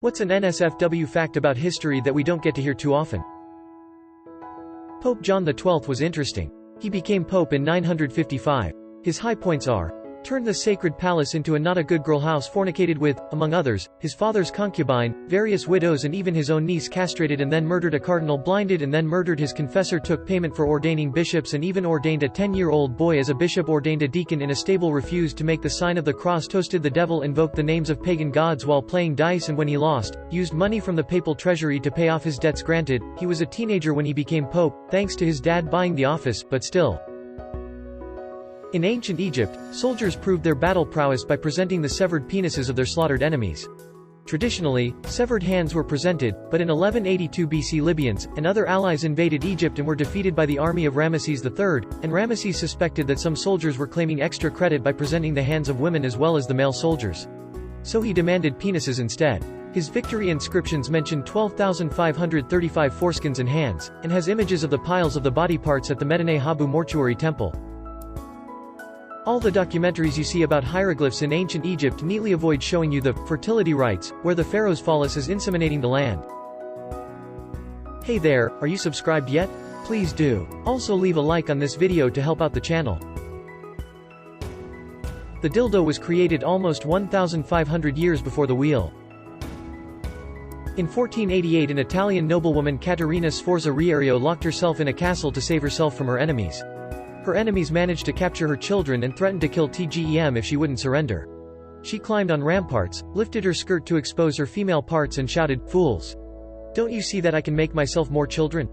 What's an NSFW fact about history that we don't get to hear too often? Pope John XII was interesting. He became pope in 955. His high points are: turned the sacred palace into a not-a-good-girl house, fornicated with, among others, his father's concubine, various widows and even his own niece, castrated and then murdered a cardinal, blinded and then murdered his confessor, took payment for ordaining bishops and even ordained a 10-year-old boy as a bishop, ordained a deacon in a stable, refused to make the sign of the cross, toasted the devil, invoked the names of pagan gods while playing dice, and when he lost, used money from the papal treasury to pay off his debts. Granted, he was a teenager when he became pope, thanks to his dad buying the office, but still. In ancient Egypt, soldiers proved their battle prowess by presenting the severed penises of their slaughtered enemies. Traditionally, severed hands were presented, but in 1182 BC Libyans and other allies invaded Egypt and were defeated by the army of Ramesses III, and Ramesses suspected that some soldiers were claiming extra credit by presenting the hands of women as well as the male soldiers. So he demanded penises instead. His victory inscriptions mention 12,535 foreskins and hands, and has images of the piles of the body parts at the Medinet Habu mortuary temple. All the documentaries you see about hieroglyphs in ancient Egypt neatly avoid showing you the fertility rites, where the pharaoh's phallus is inseminating the land. Hey there, are you subscribed yet? Please do. Also leave a like on this video to help out the channel. The dildo was created almost 1,500 years before the wheel. In 1488, an Italian noblewoman, Caterina Sforza Riario, locked herself in a castle to save herself from her enemies. Her enemies managed to capture her children and threatened to kill TGEM if she wouldn't surrender. She climbed on ramparts, lifted her skirt to expose her female parts and shouted, "Fools! Don't you see that I can make myself more children?"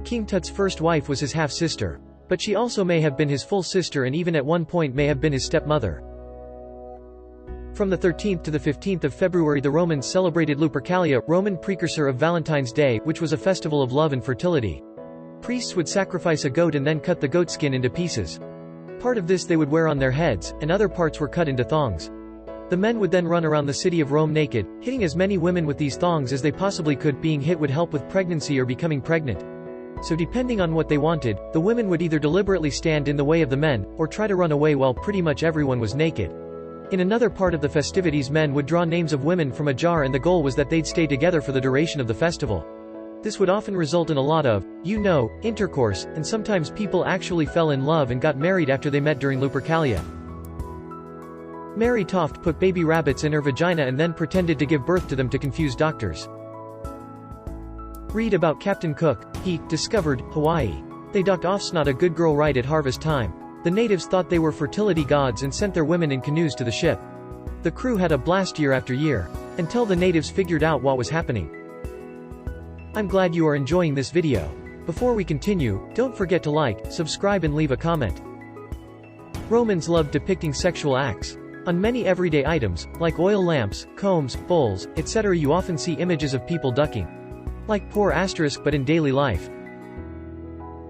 King Tut's first wife was his half-sister. But she also may have been his full sister and even at one point may have been his stepmother. From the 13th to the 15th of February the Romans celebrated Lupercalia, Roman precursor of Valentine's Day, which was a festival of love and fertility. Priests would sacrifice a goat and then cut the goat skin into pieces. Part of this they would wear on their heads, and other parts were cut into thongs. The men would then run around the city of Rome naked, hitting as many women with these thongs as they possibly could. Being hit would help with pregnancy or becoming pregnant. So depending on what they wanted, the women would either deliberately stand in the way of the men, or try to run away while pretty much everyone was naked. In another part of the festivities, men would draw names of women from a jar and the goal was that they'd stay together for the duration of the festival. This would often result in a lot of, intercourse, and sometimes people actually fell in love and got married after they met during Lupercalia. Mary Toft put baby rabbits in her vagina and then pretended to give birth to them to confuse doctors. Read about Captain Cook. He discovered Hawaii. They docked off, not a good girl right at harvest time. The natives thought they were fertility gods and sent their women in canoes to the ship. The crew had a blast year after year, until the natives figured out what was happening. I'm glad you are enjoying this video. Before we continue, don't forget to like, subscribe and leave a comment. Romans loved depicting sexual acts. On many everyday items, like oil lamps, combs, bowls, etc., you often see images of people ducking. Like poor asterisk, but in daily life.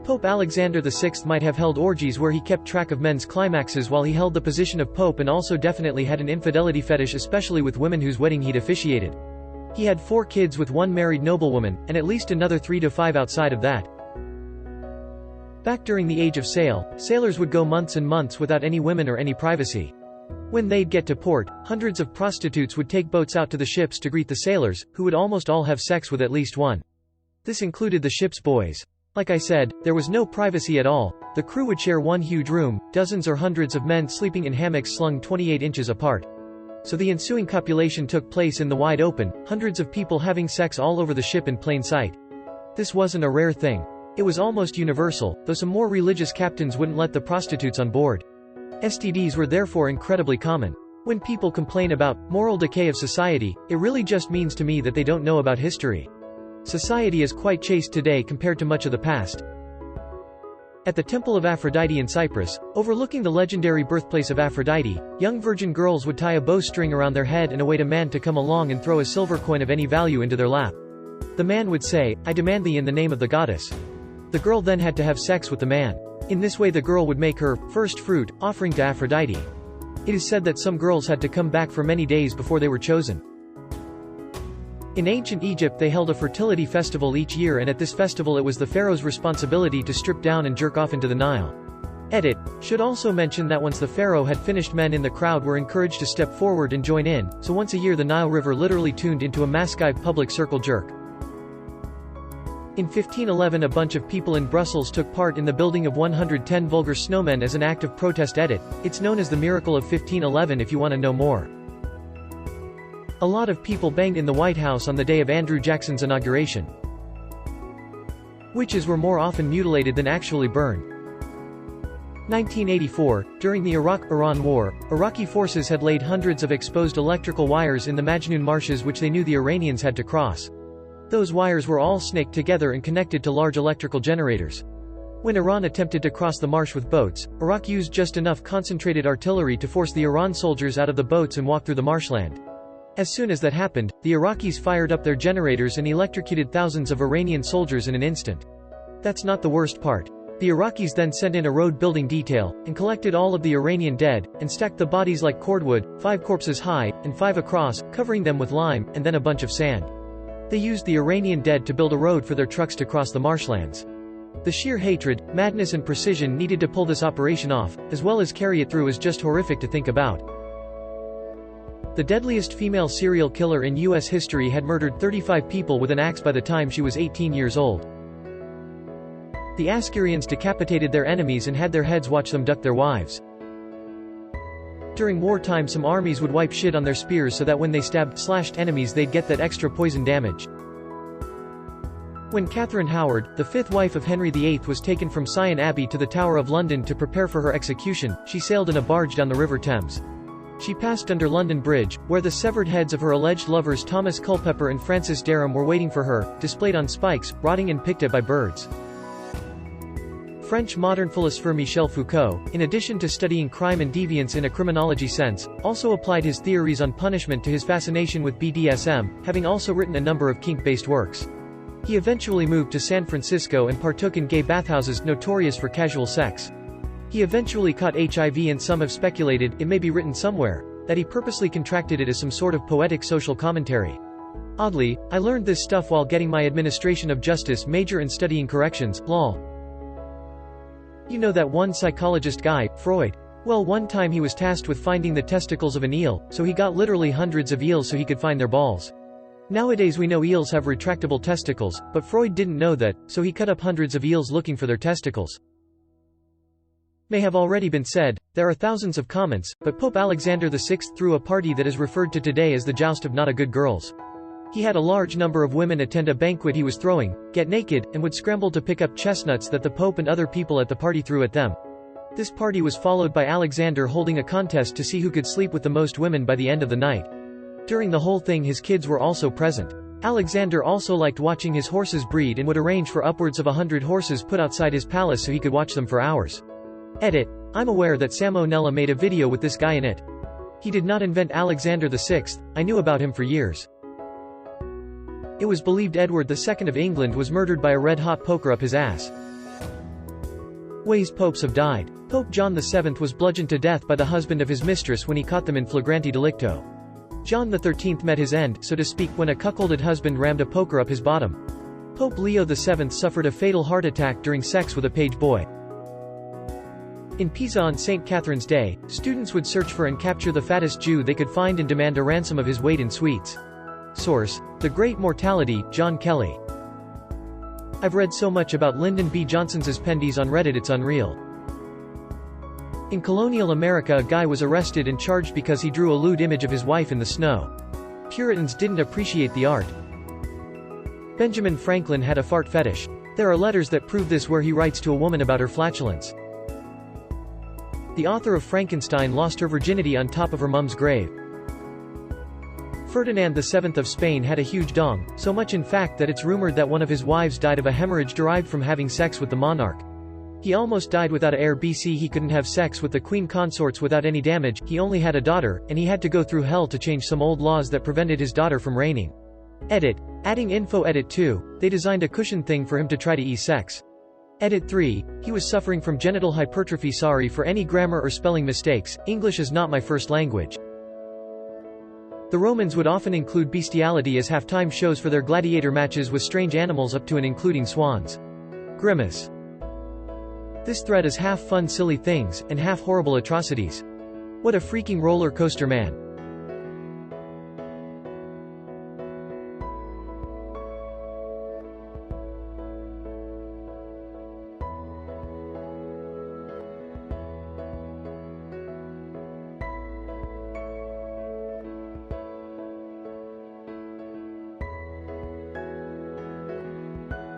Pope Alexander VI might have held orgies where he kept track of men's climaxes while he held the position of pope, and also definitely had an infidelity fetish, especially with women whose wedding he'd officiated. He had 4 kids with one married noblewoman, and at least another 3 to 5 outside of that. Back during the Age of Sail, sailors would go months and months without any women or any privacy. When they'd get to port, hundreds of prostitutes would take boats out to the ships to greet the sailors, who would almost all have sex with at least one. This included the ship's boys. Like I said, there was no privacy at all. The crew would share one huge room, dozens or hundreds of men sleeping in hammocks slung 28 inches apart. So the ensuing copulation took place in the wide open, hundreds of people having sex all over the ship in plain sight. This wasn't a rare thing. It was almost universal, though some more religious captains wouldn't let the prostitutes on board. STDs were therefore incredibly common. When people complain about moral decay of society, it really just means to me that they don't know about history. Society is quite chaste today compared to much of the past. At the Temple of Aphrodite in Cyprus, overlooking the legendary birthplace of Aphrodite, young virgin girls would tie a bowstring around their head and await a man to come along and throw a silver coin of any value into their lap. The man would say, "I demand thee in the name of the goddess." The girl then had to have sex with the man. In this way the girl would make her first fruit offering to Aphrodite. It is said that some girls had to come back for many days before they were chosen. In ancient Egypt they held a fertility festival each year, and at this festival it was the pharaoh's responsibility to strip down and jerk off into the Nile. Edit. Should also mention that once the pharaoh had finished, men in the crowd were encouraged to step forward and join in, so once a year the Nile River literally tuned into a massive public circle jerk. In 1511 a bunch of people in Brussels took part in the building of 110 vulgar snowmen as an act of protest. Edit. It's known as the Miracle of 1511 if you want to know more. A lot of people banged in the White House on the day of Andrew Jackson's inauguration. Witches were more often mutilated than actually burned. 1984, during the Iraq-Iran War, Iraqi forces had laid hundreds of exposed electrical wires in the Majnoon marshes which they knew the Iranians had to cross. Those wires were all snaked together and connected to large electrical generators. When Iran attempted to cross the marsh with boats, Iraq used just enough concentrated artillery to force the Iran soldiers out of the boats and walk through the marshland. As soon as that happened, the Iraqis fired up their generators and electrocuted thousands of Iranian soldiers in an instant. That's not the worst part. The Iraqis then sent in a road-building detail, and collected all of the Iranian dead, and stacked the bodies like cordwood, 5 corpses high, and 5 across, covering them with lime, and then a bunch of sand. They used the Iranian dead to build a road for their trucks to cross the marshlands. The sheer hatred, madness and precision needed to pull this operation off, as well as carry it through, is just horrific to think about. The deadliest female serial killer in U.S. history had murdered 35 people with an axe by the time she was 18 years old. The Assyrians decapitated their enemies and had their heads watch them duck their wives. During wartime some armies would wipe shit on their spears so that when they slashed enemies they'd get that extra poison damage. When Catherine Howard, the 5th wife of Henry VIII, was taken from Sion Abbey to the Tower of London to prepare for her execution, she sailed in a barge down the River Thames. She passed under London Bridge, where the severed heads of her alleged lovers Thomas Culpeper and Francis Derham were waiting for her, displayed on spikes, rotting and picked at by birds. French modern philosopher Michel Foucault, in addition to studying crime and deviance in a criminology sense, also applied his theories on punishment to his fascination with BDSM, having also written a number of kink-based works. He eventually moved to San Francisco and partook in gay bathhouses notorious for casual sex. He eventually caught HIV, and some have speculated, it may be written somewhere, that he purposely contracted it as some sort of poetic social commentary. Oddly, I learned this stuff while getting my administration of justice major and studying corrections, lol. You know that one psychologist guy, Freud? Well, one time he was tasked with finding the testicles of an eel, so he got literally hundreds of eels so he could find their balls. Nowadays we know eels have retractable testicles, but Freud didn't know that, so he cut up hundreds of eels looking for their testicles. May have already been said, there are thousands of comments, but Pope Alexander VI threw a party that is referred to today as the Joust of Not a Good Girls. He had a large number of women attend a banquet he was throwing, get naked, and would scramble to pick up chestnuts that the Pope and other people at the party threw at them. This party was followed by Alexander holding a contest to see who could sleep with the most women by the end of the night. During the whole thing his kids were also present. Alexander also liked watching his horses breed and would arrange for upwards of 100 horses put outside his palace so he could watch them for hours. Edit. I'm aware that Sam O'Nella made a video with this guy in it. He did not invent Alexander VI, I knew about him for years. It was believed Edward II of England was murdered by a red-hot poker up his ass. Ways popes have died. Pope John VII was bludgeoned to death by the husband of his mistress when he caught them in flagrante delicto. John XIII met his end, so to speak, when a cuckolded husband rammed a poker up his bottom. Pope Leo VII suffered a fatal heart attack during sex with a page boy. In Pisa on St. Catherine's Day, students would search for and capture the fattest Jew they could find and demand a ransom of his weight in sweets. Source: The Great Mortality, John Kelly. I've read so much about Lyndon B. Johnson's pendies on Reddit it's unreal. In colonial America a guy was arrested and charged because he drew a lewd image of his wife in the snow. Puritans didn't appreciate the art. Benjamin Franklin had a fart fetish. There are letters that prove this where he writes to a woman about her flatulence. The author of Frankenstein lost her virginity on top of her mum's grave. Ferdinand VII of Spain had a huge dong, so much in fact that it's rumored that one of his wives died of a hemorrhage derived from having sex with the monarch. He almost died without a heir. He couldn't have sex with the queen consorts without any damage, he only had a daughter, and he had to go through hell to change some old laws that prevented his daughter from reigning. Edit. Adding info. Edit 2, they designed a cushion thing for him to try to ease sex. Edit 3, he was suffering from genital hypertrophy. Sorry for any grammar or spelling mistakes, English is not my first language. The Romans would often include bestiality as halftime shows for their gladiator matches with strange animals up to and including swans. Grimace. This thread is half fun silly things, and half horrible atrocities. What a freaking roller coaster, man.